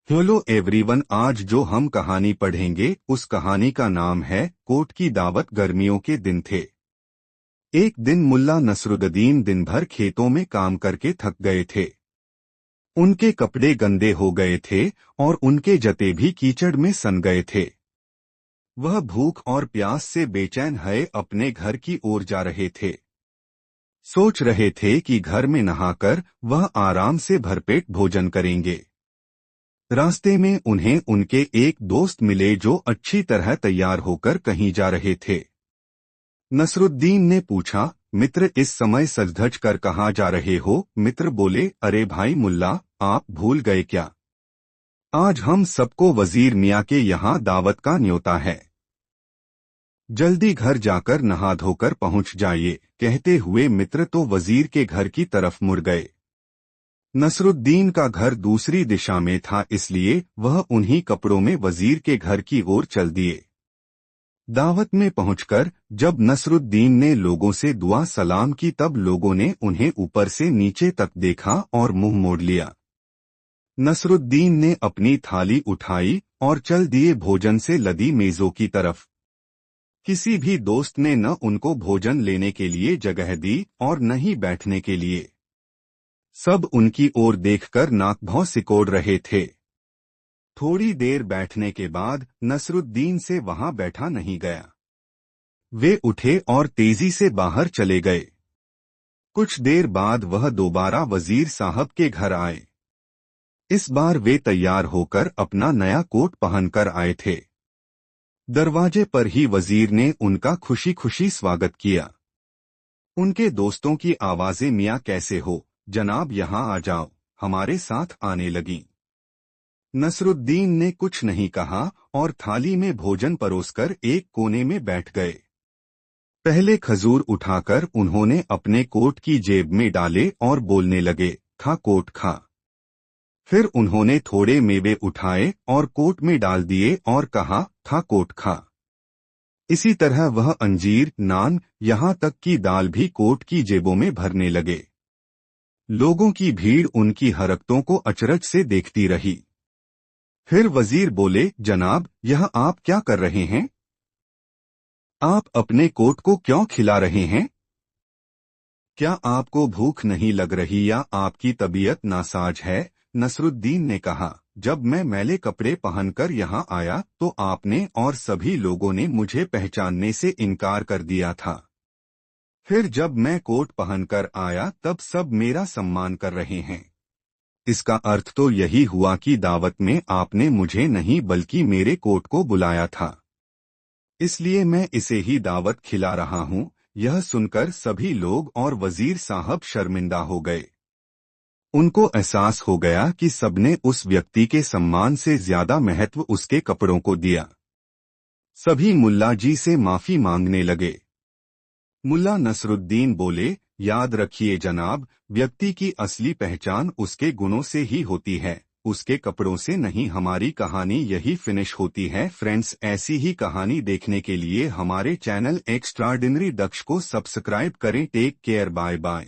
Hello everyone, आज जो हम कहानी पढ़ेंगे उस कहानी का नाम है कोर्ट की दावत। गर्मियों के दिन थे। एक दिन मुल्ला नसरुद्दीन दिन भर खेतों में काम करके थक गए थे। उनके कपड़े गंदे हो गए थे और उनके जते भी कीचड़ में सन गए थे। वह भूख और प्यास से बेचैन है अपने घर की ओर जा रहे थे। सोच रहे थे कि घर में नहाकर वह आराम से भरपेट भोजन करेंगे। रास्ते में उन्हें उनके एक दोस्त मिले जो अच्छी तरह तैयार होकर कहीं जा रहे थे। नसरुद्दीन ने पूछा, मित्र, इस समय सज-धज कर कहाँ जा रहे हो? मित्र बोले, अरे भाई मुल्ला, आप भूल गए क्या? आज हम सबको वजीर मियाँ के यहाँ दावत का न्योता है। जल्दी घर जाकर नहा धोकर पहुँच जाइए। कहते हुए मित्र तो वजीर के घर की तरफ मुड़ गए। नसरुद्दीन का घर दूसरी दिशा में था, इसलिए वह उन्हीं कपड़ों में वजीर के घर की ओर चल दिए। दावत में पहुंचकर जब नसरुद्दीन ने लोगों से दुआ सलाम की तब लोगों ने उन्हें ऊपर से नीचे तक देखा और मुंह मोड़ लिया। नसरुद्दीन ने अपनी थाली उठाई और चल दिए भोजन से लदी मेजों की तरफ। किसी भी दोस्त ने न उनको भोजन लेने के लिए जगह दी और न ही बैठने के लिए। सब उनकी ओर देखकर नाक भौं सिकोड़ रहे थे। थोड़ी देर बैठने के बाद नसरुद्दीन से वहां बैठा नहीं गया। वे उठे और तेजी से बाहर चले गए। कुछ देर बाद वह दोबारा वजीर साहब के घर आए। इस बार वे तैयार होकर अपना नया कोट पहनकर आए थे। दरवाजे पर ही वजीर ने उनका खुशी खुशी स्वागत किया। उनके दोस्तों की आवाजें, मियाँ कैसे हो जनाब, यहाँ आ जाओ, हमारे साथ आने लगीं। नसरुद्दीन ने कुछ नहीं कहा और थाली में भोजन परोसकर एक कोने में बैठ गए। पहले खजूर उठाकर उन्होंने अपने कोट की जेब में डाले और बोलने लगे, खा कोट खा। फिर उन्होंने थोड़े मेवे उठाए और कोट में डाल दिए और कहा, खा कोट खा। इसी तरह वह अंजीर, नान, यहाँ तक कि दाल भी कोट की जेबों में भरने लगे। लोगों की भीड़ उनकी हरकतों को अचरज से देखती रही। फिर वजीर बोले, जनाब, यह आप क्या कर रहे हैं? आप अपने कोट को क्यों खिला रहे हैं? क्या आपको भूख नहीं लग रही या आपकी तबीयत नासाज है? नसरुद्दीन ने कहा, जब मैं मैले कपड़े पहनकर यहाँ आया तो आपने और सभी लोगों ने मुझे पहचानने से इनकार कर दिया था। फिर जब मैं कोट पहनकर आया तब सब मेरा सम्मान कर रहे हैं। इसका अर्थ तो यही हुआ कि दावत में आपने मुझे नहीं बल्कि मेरे कोट को बुलाया था, इसलिए मैं इसे ही दावत खिला रहा हूँ। यह सुनकर सभी लोग और वजीर साहब शर्मिंदा हो गए। उनको एहसास हो गया कि सबने उस व्यक्ति के सम्मान से ज्यादा महत्व उसके कपड़ों को दिया। सभी मुल्ला जी से माफी मांगने लगे। मुल्ला नसरुद्दीन बोले, याद रखिए जनाब, व्यक्ति की असली पहचान उसके गुणों से ही होती है, उसके कपड़ों से नहीं। हमारी कहानी यही फिनिश होती है। फ्रेंड्स, ऐसी ही कहानी देखने के लिए हमारे चैनल एक्स्ट्राऑर्डिनरी दक्ष को सब्सक्राइब करें। Take care, bye bye.